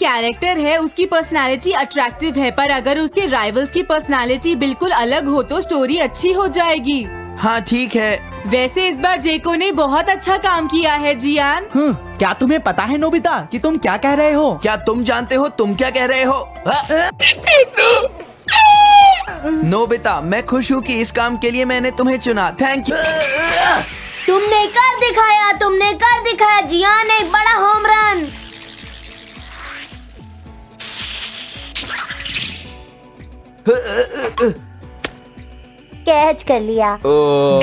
Character है, उसकी personality attractive है, पर अगर उसके राइवल्स की पर्सनालिटी बिल्कुल अलग हो तो स्टोरी अच्छी हो जाएगी। हाँ ठीक है। वैसे इस बार जेको ने बहुत अच्छा काम किया है जियान। क्या तुम्हें पता है नोबिता कि तुम क्या कह रहे हो? क्या तुम जानते हो तुम क्या कह रहे हो? नोबिता, मैं खुश हूँ कि इस काम के लिए मैंने तुम्हें चुना। Thank you. तुमने कर दिखाया जियान, एक बड़ा होम रन। कैच कर लिया। ओह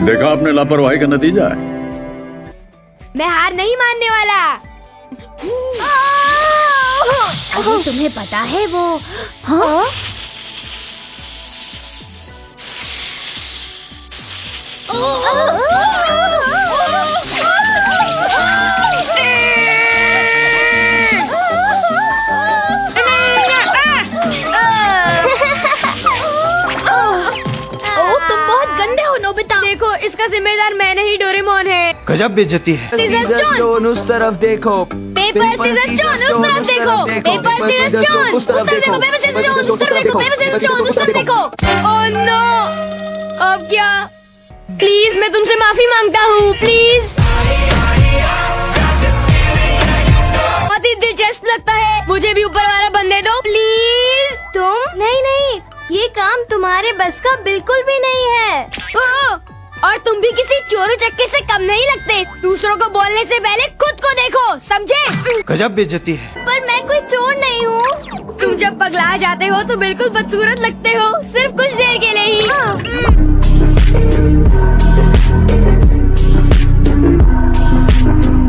देखा आपने लापरवाही का नतीजा है। मैं हार नहीं मानने वाला। अरे तुम्हें पता है वो तुम बहुत गंदे हो नोबिता। देखो, इसका जिम्मेदार मैं नहीं, डोरेमोन है। गजब बेइज्जती है। स्टोन उस तरफ देखो। पेपर सीजर स्टोन उस तरफ देखो। पेपर सीजर स्टोन उस तरफ देखो। पेपर सीजर स्टोन उस तरफ देखो। पेपर सीजर स्टोन उस तरफ देखो। ओह नो, अब क्या? प्लीज मैं तुमसे माफी मांगता हूँ, प्लीज। बहुत ही दिलचस्प लगता है, मुझे भी ऊपर वाला बनने दो प्लीज। तुम नहीं, ये काम तुम्हारे बस का बिल्कुल भी नहीं है। और तुम भी किसी चोरू चक्के से कम नहीं लगते। दूसरों को बोलने से पहले खुद को देखो, समझे? गजब बेइज्जती है। पर मैं कोई चोर नहीं हूँ। तुम जब पगला जाते हो तो बिल्कुल बदसूरत लगते हो, सिर्फ कुछ देर के लिए ही।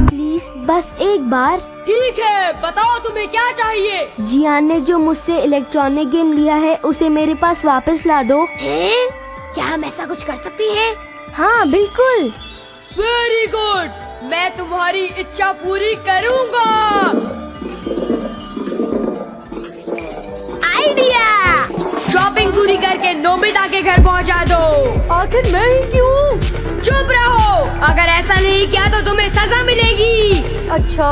प्लीज बस एक बार। ठीक है, बताओ तुम्हें क्या चाहिए? जियान ने जो मुझसे इलेक्ट्रॉनिक गेम लिया है उसे मेरे पास वापस ला दो। हैं? क्या हम ऐसा कुछ कर सकती हैं? हाँ बिल्कुल। वेरी गुड, मैं तुम्हारी इच्छा पूरी करूँगा। आइडिया। शॉपिंग पूरी करके नोबिता के घर पहुँचा दो। आखिर मैं ही क्यों? चुप रहो, अगर ऐसा नहीं किया तो तुम्हें सजा मिलेगी। अच्छा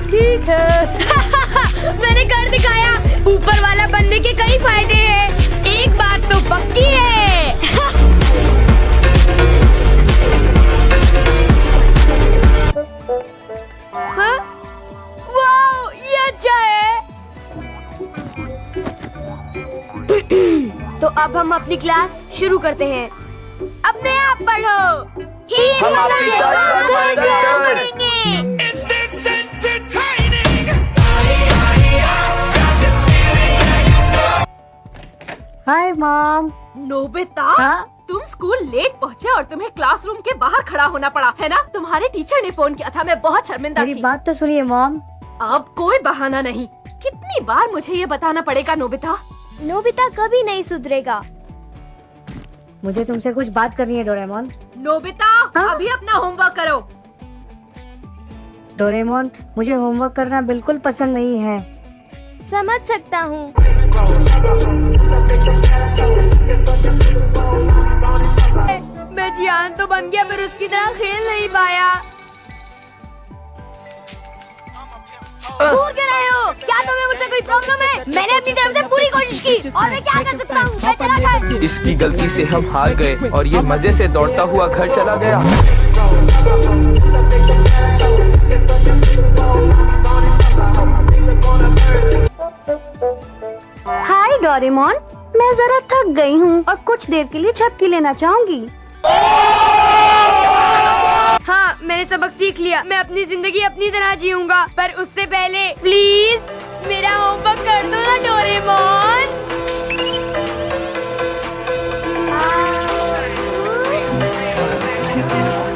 ठीक है। मैंने कर दिखाया। ऊपर वाला बनने के कई फायदे हैं, एक बात तो पक्की है। हाँ? वाओ, ये अच्छा है। तो अब हम अपनी क्लास शुरू करते हैं। अपने आप पढ़ो। हम आपकी सारी बात पढ़ेंगे। Hi mom. नोबिता, हाँ? तुम स्कूल लेट पहुँचे और तुम्हें क्लासरूम के बाहर खड़ा होना पड़ा है ना? तुम्हारे टीचर ने फोन किया था, मैं बहुत शर्मिंदा थी। बात तो सुनिए मॉम। अब कोई बहाना नहीं। कितनी बार मुझे ये बताना पड़ेगा नोबिता? नोबिता कभी नहीं सुधरेगा। मुझे तुमसे कुछ बात करनी है डोरेमोन। नोबिता, हाँ? अभी अपना होमवर्क करो। डोरेमोन, मुझे होमवर्क करना बिल्कुल पसंद नहीं है। समझ सकता हूँ। मैं जियान तो बन गया, पर उसकी तरह खेल नहीं पाया। दूर क्यों रहे हो? क्या तुम्हें मुझसे कोई प्रॉब्लम है? मैंने अपनी तरफ से पूरी कोशिश की और मैं क्या कर सकता हूँ? मैं चला घर। इसकी गलती से हम हार गए और ये मजे से दौड़ता हुआ घर चला गया। हाय डोरेमोन, मैं जरा थक गई हूँ और कुछ देर के लिए झपकी लेना चाहूँगी। हाँ, मैंने सबक सीख लिया। मैं अपनी जिंदगी अपनी तरह जीऊंगा, पर उससे पहले प्लीज मेरा होमवर्क कर दो ना डोरेमोन।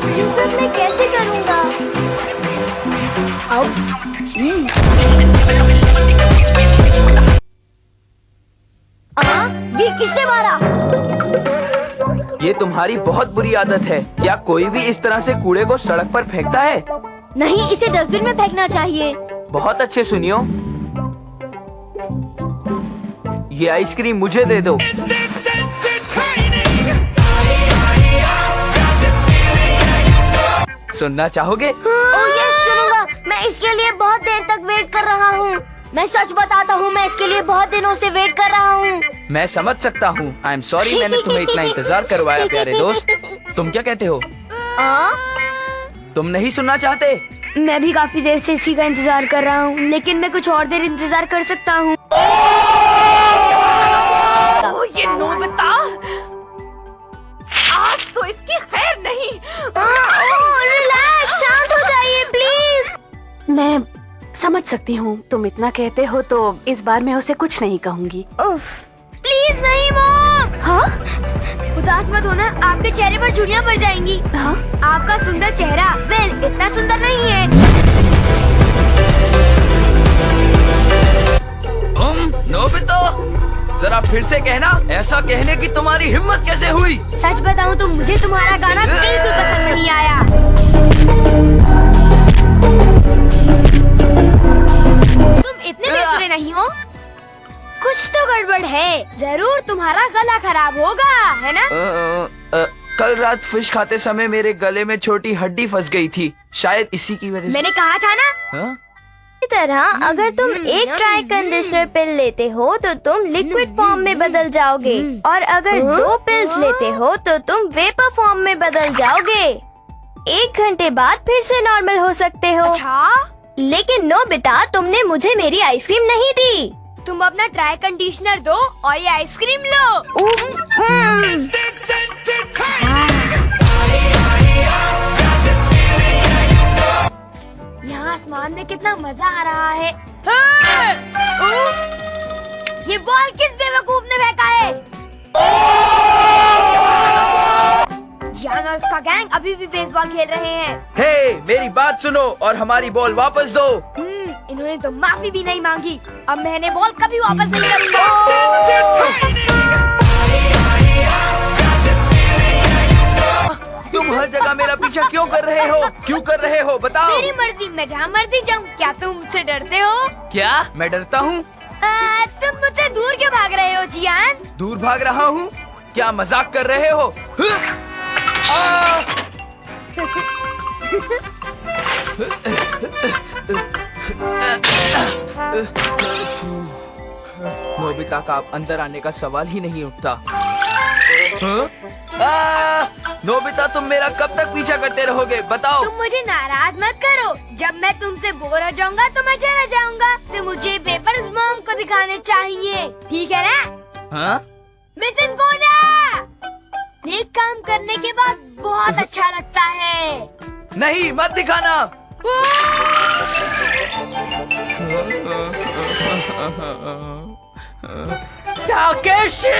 ये सब मैं कैसे करूँगा? ये किसने मारा? ये तुम्हारी बहुत बुरी आदत है। क्या कोई भी इस तरह से कूड़े को सड़क पर फेंकता है? नहीं, इसे डस्टबिन में फेंकना चाहिए। बहुत अच्छे सुनियो, ये आइसक्रीम मुझे दे दो। सुनना चाहोगे? ओह यस, सुनूंगा। मैं इसके लिए बहुत देर तक वेट कर रहा हूँ। मैं सच बताता हूँ, मैं इसके लिए बहुत दिनों से वेट कर रहा हूँ। मैं समझ सकता हूँ। आई एम सॉरी मैंने तुम्हें इतना इंतजार करवाया प्यारे दोस्त। तुम क्या कहते हो? तुम नहीं सुनना चाहते? मैं भी काफी देर से इसी का इंतजार कर रहा हूँ, लेकिन मैं कुछ और देर इंतजार कर सकता हूँ। ये नोबिता, आज तो इसकी खैर नहीं। रिलैक्स, शांत हो जाइए प्लीज। मैं समझ सकती हूँ, तुम इतना कहते हो तो इस बार मैं उसे कुछ नहीं कहूँगी। प्लीज नहीं मॉम। हाँ? उदास मत होना, आपके चेहरे पर चुड़ियाँ पड़ जाएंगी। हाँ? आपका सुंदर चेहरा इतना सुंदर नहीं है। नोबिता, जरा फिर से कहना, ऐसा कहने की तुम्हारी हिम्मत कैसे हुई? सच बताऊं तो मुझे तुम्हारा गाना बिल्कुल पसंद नहीं आया। तुम इतने बेसुरे नहीं हो, कुछ तो गड़बड़ है। जरूर तुम्हारा गला खराब होगा, है ना? कल रात फिश खाते समय मेरे गले में छोटी हड्डी फंस गई थी, शायद इसी की वजह से। मैंने कहा था ना। हाँ? इसी तरह अगर तुम एक ट्राई कंडीशनर पिल लेते हो तो तुम लिक्विड फॉर्म में बदल जाओगे, और अगर 2 पिल्स लेते हो तो तुम वेपर फॉर्म में बदल जाओगे। 1 घंटे बाद फिर से नॉर्मल हो सकते हो। अच्छा? लेकिन नोबिता, तुमने मुझे मेरी आइसक्रीम नहीं दी। तुम अपना ड्राई कंडीशनर दो और ये आइसक्रीम लो। यहाँ आसमान में कितना मजा आ रहा है। ये बॉल किस बेवकूफ ने फेंका है? जियान और उसका गैंग अभी भी बेसबॉल खेल रहे हैं। हे, मेरी बात सुनो और हमारी बॉल वापस दो। इन्होंने तो माफी भी नहीं मांगी। अब मैंने बॉल कभी वापस नहीं करूंगा। तुम हर जगह मेरा पीछा क्यों कर रहे हो? क्यों कर रहे हो बताओ? मेरी मर्जी, मैं जहाँ मर्जी जाऊँ। क्या तुम मुझसे डरते हो? क्या मैं डरता हूँ? तुम मुझसे दूर क्यों भाग रहे हो जियान? दूर भाग रहा हूँ? क्या मजाक कर रहे हो? आ! नोबिता का अब अंदर आने का सवाल ही नहीं उठता। नोबिता, तुम मेरा कब तक पीछा करते रहोगे बताओ? तुम मुझे नाराज मत करो। जब मैं तुमसे बोर हो जाऊंगा तो मैं चला जाऊंगा। तो मुझे पेपर्स मॉम को दिखाने चाहिए, ठीक है ना? हाँ? मिसेस बोना, नेक काम करने के बाद बहुत अच्छा लगता है। नहीं, मत दिखाना। ताकेशी!